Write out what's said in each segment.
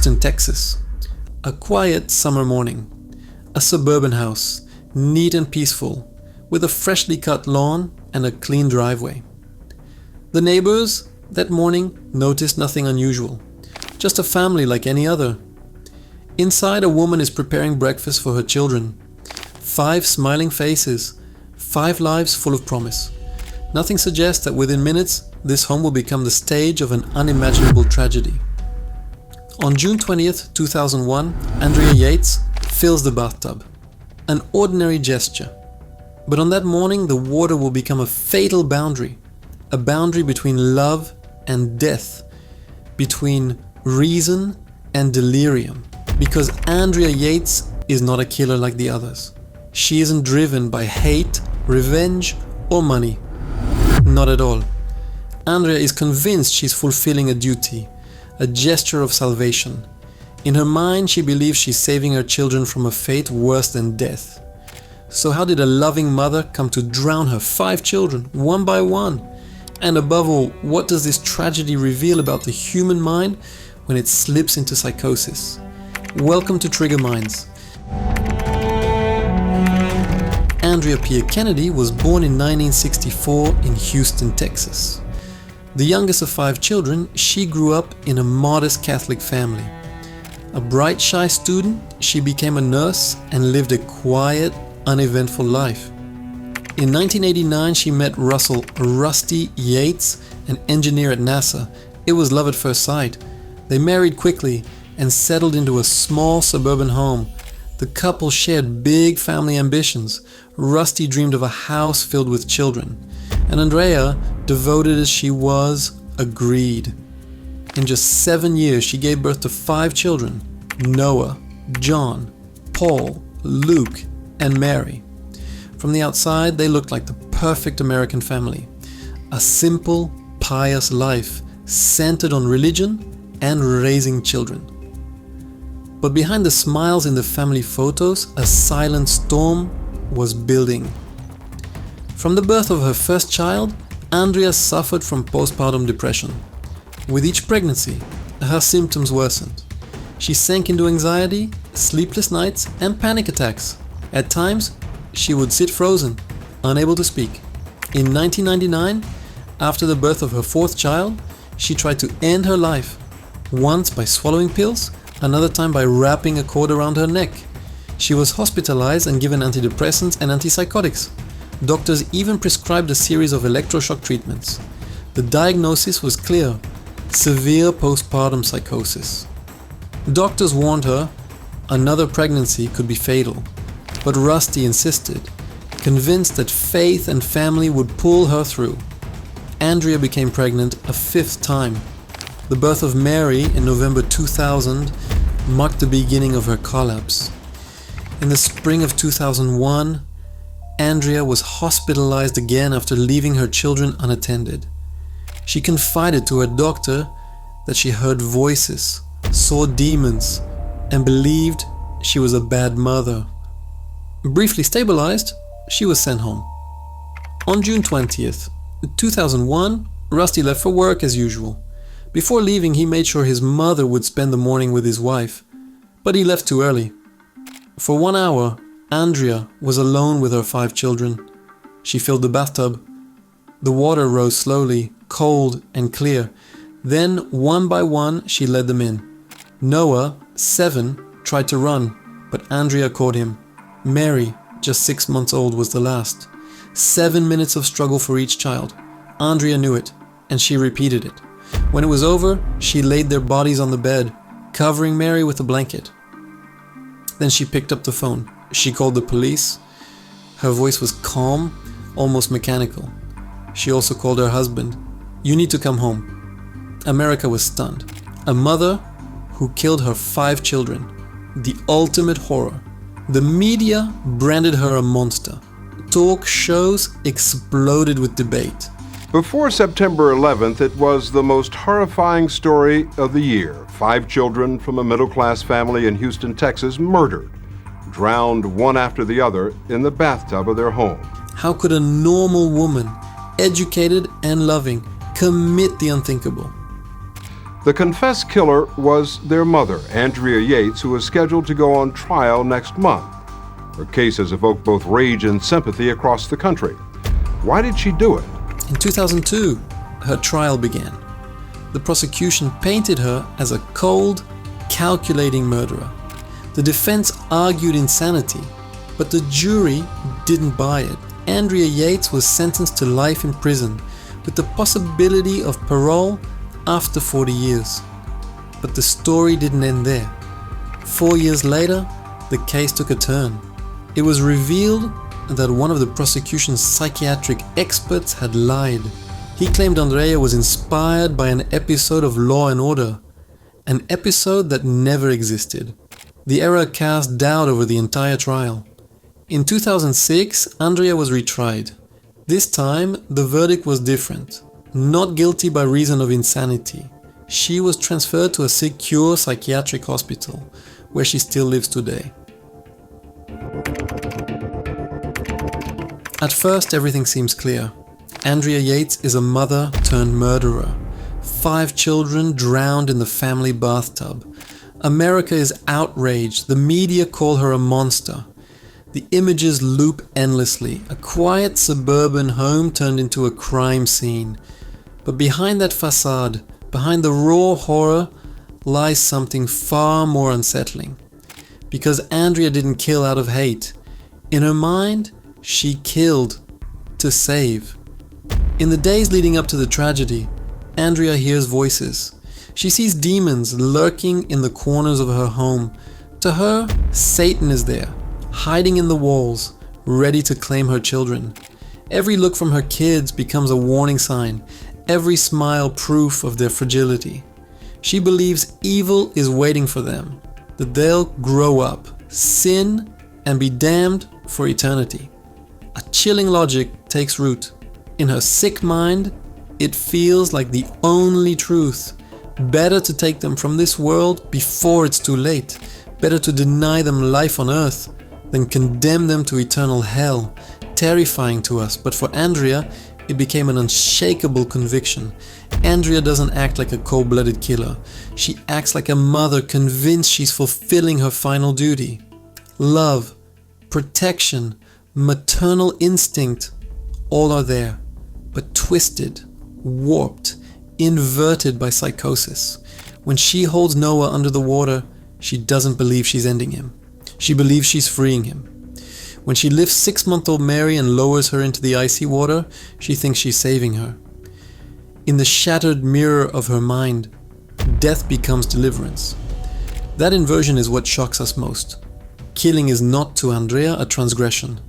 Houston, Texas. A quiet summer morning. A suburban house, neat and peaceful, with a freshly cut lawn and a clean driveway. The neighbors that morning noticed nothing unusual, just a family like any other. Inside, a woman is preparing breakfast for her children. 5 smiling faces, 5 lives full of promise. Nothing suggests that within minutes, this home will become the stage of an unimaginable tragedy. On June 20th, 2001, Andrea Yates fills the bathtub. An ordinary gesture. But on that morning, the water will become a fatal boundary. A boundary between love and death. Between reason and delirium. Because Andrea Yates is not a killer like the others. She isn't driven by hate, revenge, or money. Not at all. Andrea is convinced she's fulfilling a duty, a gesture of salvation. In her mind, she believes she's saving her children from a fate worse than death. So how did a loving mother come to drown her 5 children, one by one? And above all, what does this tragedy reveal about the human mind when it slips into psychosis? Welcome to Trigger Minds. Andrea Pierre Kennedy was born in 1964 in Houston, Texas. The youngest of 5 children, she grew up in a modest Catholic family. A bright, shy student, she became a nurse and lived a quiet, uneventful life. In 1989, she met Russell Rusty Yates, an engineer at NASA. It was love at first sight. They married quickly and settled into a small suburban home. The couple shared big family ambitions. Rusty dreamed of a house filled with children. And Andrea, devoted as she was, agreed. In just 7 years, she gave birth to 5 children: Noah, John, Paul, Luke, and Mary. From the outside, they looked like the perfect American family. A simple, pious life centered on religion and raising children. But behind the smiles in the family photos, a silent storm was building. From the birth of her first child, Andrea suffered from postpartum depression. With each pregnancy, her symptoms worsened. She sank into anxiety, sleepless nights, and panic attacks. At times, she would sit frozen, unable to speak. In 1999, after the birth of her 4th child, she tried to end her life, once by swallowing pills, another time by wrapping a cord around her neck. She was hospitalized and given antidepressants and antipsychotics. Doctors even prescribed a series of electroshock treatments. The diagnosis was clear: severe postpartum psychosis. Doctors warned her another pregnancy could be fatal, but Rusty insisted, convinced that faith and family would pull her through. Andrea became pregnant a 5th time. The birth of Mary in November 2000 marked the beginning of her collapse. In the spring of 2001, Andrea was hospitalized again after leaving her children unattended. She confided to her doctor that she heard voices, saw demons, and believed she was a bad mother. Briefly stabilized, she was sent home. On June 20th, 2001, Rusty left for work as usual. Before leaving, he made sure his mother would spend the morning with his wife, but he left too early. For 1 hour, Andrea was alone with her 5 children. She filled the bathtub. The water rose slowly, cold and clear. Then, one by one, she led them in. Noah, 7, tried to run, but Andrea caught him. Mary, just 6 months old, was the last. 7 minutes of struggle for each child. Andrea knew it, and she repeated it. When it was over, she laid their bodies on the bed, covering Mary with a blanket. Then she picked up the phone. She called the police. Her voice was calm, almost mechanical. She also called her husband. "You need to come home." America was stunned. A mother who killed her 5 children. The ultimate horror. The media branded her a monster. Talk shows exploded with debate. Before September 11th, it was the most horrifying story of the year. 5 children from a middle-class family in Houston, Texas, murdered, drowned one after the other in the bathtub of their home. How could a normal woman, educated and loving, commit the unthinkable? The confessed killer was their mother, Andrea Yates, who is scheduled to go on trial next month. Her case has evoked both rage and sympathy across the country. Why did she do it? In 2002, her trial began. The prosecution painted her as a cold, calculating murderer. The defense argued insanity, but the jury didn't buy it. Andrea Yates was sentenced to life in prison, with the possibility of parole after 40 years. But the story didn't end there. 4 years later, the case took a turn. It was revealed that one of the prosecution's psychiatric experts had lied. He claimed Andrea was inspired by an episode of Law and Order, an episode that never existed. The error cast doubt over the entire trial. In 2006, Andrea was retried. This time, the verdict was different. Not guilty by reason of insanity. She was transferred to a secure psychiatric hospital, where she still lives today. At first, everything seems clear. Andrea Yates is a mother turned murderer. 5 children drowned in the family bathtub. America is outraged. The media call her a monster. The images loop endlessly. A quiet suburban home turned into a crime scene. But behind that facade, behind the raw horror, lies something far more unsettling. Because Andrea didn't kill out of hate. In her mind, she killed to save. In the days leading up to the tragedy, Andrea hears voices. She sees demons lurking in the corners of her home. To her, Satan is there, hiding in the walls, ready to claim her children. Every look from her kids becomes a warning sign, every smile proof of their fragility. She believes evil is waiting for them, that they'll grow up, sin, and be damned for eternity. A chilling logic takes root. In her sick mind, it feels like the only truth. Better to take them from this world before it's too late. Better to deny them life on earth than condemn them to eternal hell. Terrifying to us, but for Andrea, it became an unshakable conviction. Andrea doesn't act like a cold-blooded killer. She acts like a mother convinced she's fulfilling her final duty. Love, protection, maternal instinct, all are there, but twisted, warped, inverted by psychosis. When she holds Noah under the water, she doesn't believe she's ending him. She believes she's freeing him. When she lifts 6-month-old Mary and lowers her into the icy water, she thinks she's saving her. In the shattered mirror of her mind, death becomes deliverance. That inversion is what shocks us most. Killing is not to Andrea a transgression.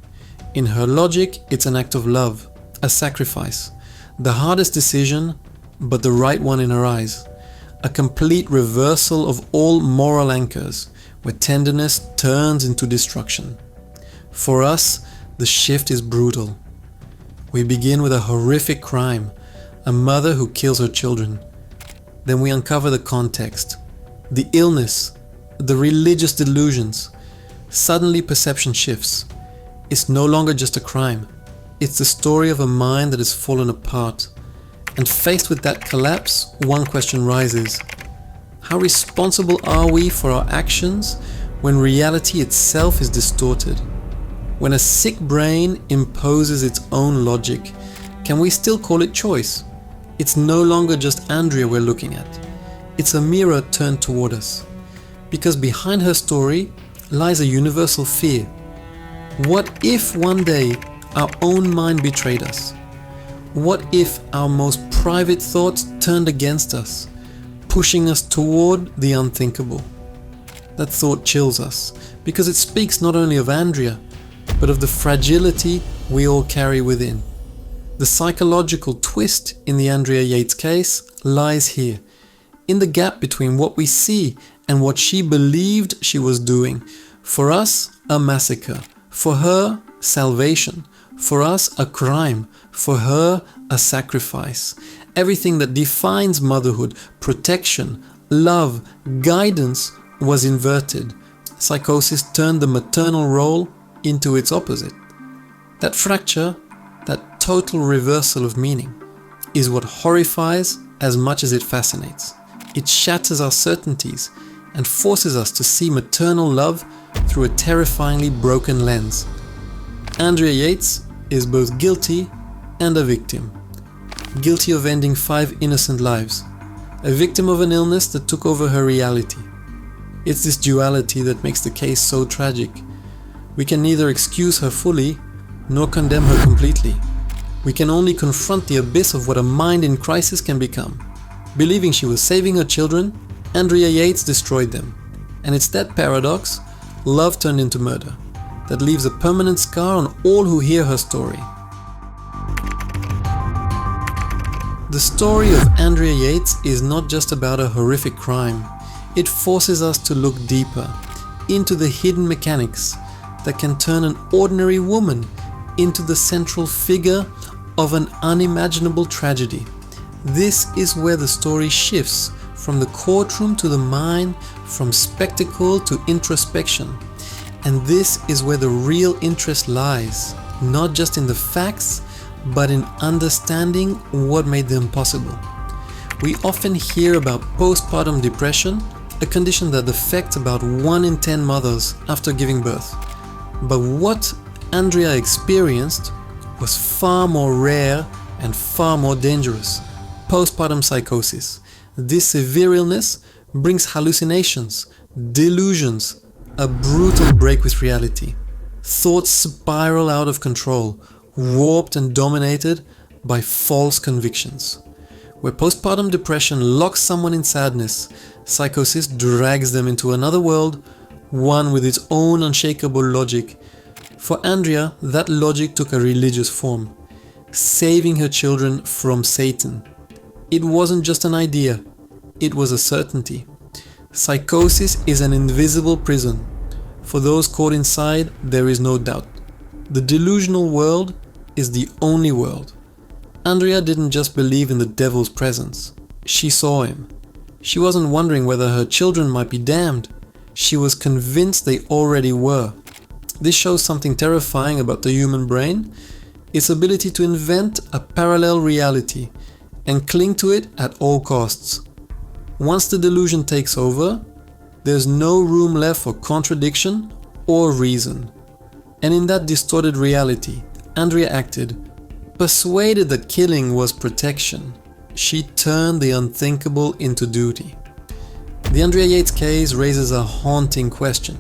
In her logic, it's an act of love, a sacrifice. The hardest decision, but the right one in her eyes. A complete reversal of all moral anchors, where tenderness turns into destruction. For us, the shift is brutal. We begin with a horrific crime, a mother who kills her children. Then we uncover the context, the illness, the religious delusions. Suddenly perception shifts. It's no longer just a crime. It's the story of a mind that has fallen apart. And faced with that collapse, one question rises. How responsible are we for our actions when reality itself is distorted? When a sick brain imposes its own logic, can we still call it choice? It's no longer just Andrea we're looking at. It's a mirror turned toward us. Because behind her story lies a universal fear. What if one day our own mind betrayed us? What if our most private thoughts turned against us, pushing us toward the unthinkable? That thought chills us, because it speaks not only of Andrea, but of the fragility we all carry within. The psychological twist in the Andrea Yates case lies here, in the gap between what we see and what she believed she was doing. For us, a massacre. For her, salvation. For us, a crime. For her, a sacrifice. Everything that defines motherhood, protection, love, guidance was inverted. Psychosis turned the maternal role into its opposite. That fracture, that total reversal of meaning, is what horrifies as much as it fascinates. It shatters our certainties and forces us to see maternal love through a terrifyingly broken lens. Andrea Yates is both guilty and a victim. Guilty of ending 5 innocent lives. A victim of an illness that took over her reality. It's this duality that makes the case so tragic. We can neither excuse her fully, nor condemn her completely. We can only confront the abyss of what a mind in crisis can become. Believing she was saving her children, Andrea Yates destroyed them. And it's that paradox, love turned into murder, that leaves a permanent scar on all who hear her story. The story of Andrea Yates is not just about a horrific crime. It forces us to look deeper, into the hidden mechanics that can turn an ordinary woman into the central figure of an unimaginable tragedy. This is where the story shifts from the courtroom to the mind, from spectacle to introspection. And this is where the real interest lies, not just in the facts, but in understanding what made them possible. We often hear about postpartum depression, a condition that affects about 1 in 10 mothers after giving birth. But what Andrea experienced was far more rare and far more dangerous. Postpartum psychosis. This severe illness brings hallucinations, delusions, a brutal break with reality. Thoughts spiral out of control, warped and dominated by false convictions. Where postpartum depression locks someone in sadness, psychosis drags them into another world, one with its own unshakable logic. For Andrea, that logic took a religious form, saving her children from Satan. It wasn't just an idea, it was a certainty. Psychosis is an invisible prison. For those caught inside, there is no doubt. The delusional world is the only world. Andrea didn't just believe in the devil's presence. She saw him. She wasn't wondering whether her children might be damned. She was convinced they already were. This shows something terrifying about the human brain, its ability to invent a parallel reality and cling to it at all costs. Once the delusion takes over, there's no room left for contradiction or reason. And in that distorted reality, Andrea acted, persuaded that killing was protection. She turned the unthinkable into duty. The Andrea Yates case raises a haunting question.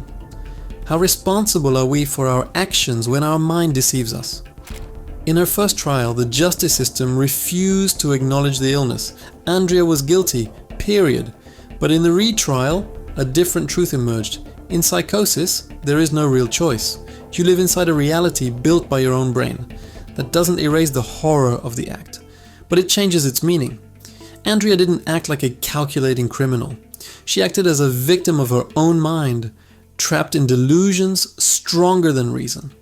How responsible are we for our actions when our mind deceives us? In her first trial, the justice system refused to acknowledge the illness. Andrea was guilty, period. But in the retrial, a different truth emerged. In psychosis, there is no real choice. You live inside a reality built by your own brain. That doesn't erase the horror of the act, but it changes its meaning. Andrea didn't act like a calculating criminal. She acted as a victim of her own mind, trapped in delusions stronger than reason.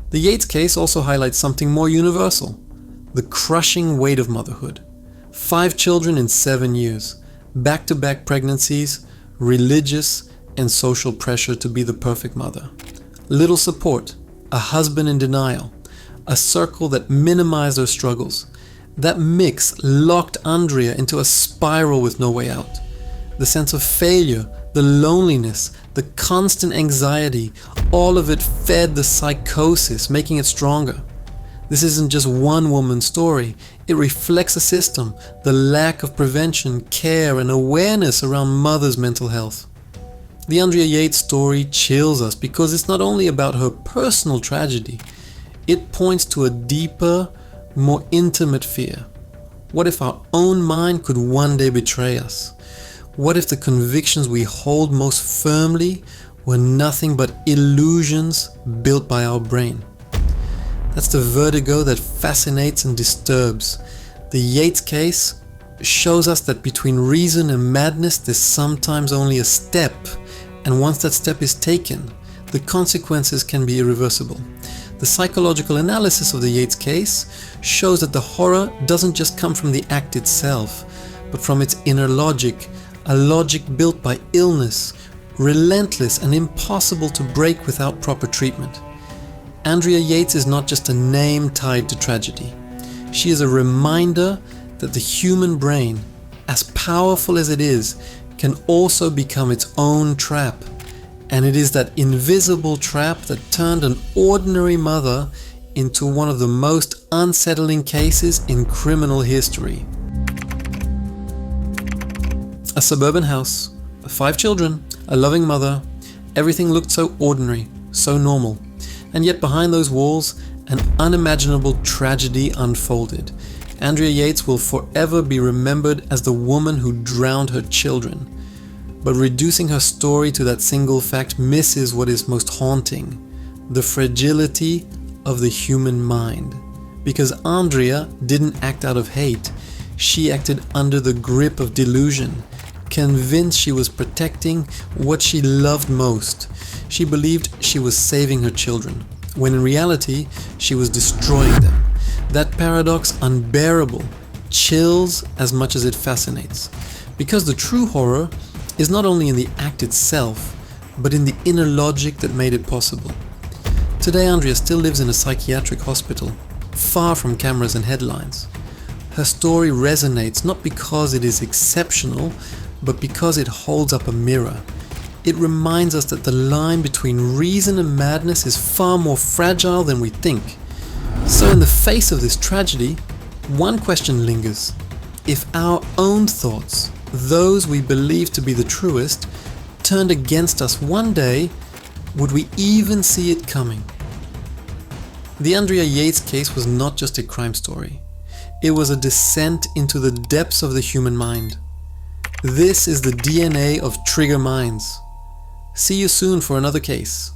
The Yates case also highlights something more universal: the crushing weight of motherhood. 5 children in 7 years, back-to-back pregnancies, religious and social pressure to be the perfect mother. Little support, a husband in denial, a circle that minimized her struggles. That mix locked Andrea into a spiral with no way out. The sense of failure, the loneliness, the constant anxiety, all of it fed the psychosis, making it stronger. This isn't just one woman's story. It reflects a system, the lack of prevention, care, and awareness around mothers' mental health. The Andrea Yates story chills us because it's not only about her personal tragedy, it points to a deeper, more intimate fear. What if our own mind could one day betray us? What if the convictions we hold most firmly were nothing but illusions built by our brain? That's the vertigo that fascinates and disturbs. The Yates case shows us that between reason and madness there's sometimes only a step, and once that step is taken, the consequences can be irreversible. The psychological analysis of the Yates case shows that the horror doesn't just come from the act itself, but from its inner logic, a logic built by illness, relentless and impossible to break without proper treatment. Andrea Yates is not just a name tied to tragedy. She is a reminder that the human brain, as powerful as it is, can also become its own trap. And it is that invisible trap that turned an ordinary mother into one of the most unsettling cases in criminal history. A suburban house, 5 children, a loving mother, everything looked so ordinary, so normal. And yet behind those walls, an unimaginable tragedy unfolded. Andrea Yates will forever be remembered as the woman who drowned her children. But reducing her story to that single fact misses what is most haunting, the fragility of the human mind. Because Andrea didn't act out of hate, she acted under the grip of delusion, convinced she was protecting what she loved most. She believed she was saving her children, when in reality she was destroying them. That paradox, unbearable, chills as much as it fascinates. Because the true horror is not only in the act itself, but in the inner logic that made it possible. Today, Andrea still lives in a psychiatric hospital, far from cameras and headlines. Her story resonates not because it is exceptional, but because it holds up a mirror. It reminds us that the line between reason and madness is far more fragile than we think. So in the face of this tragedy, one question lingers. If our own thoughts, those we believe to be the truest, turned against us one day, would we even see it coming? The Andrea Yates case was not just a crime story. It was a descent into the depths of the human mind. This is the DNA of trigger minds. See you soon for another case.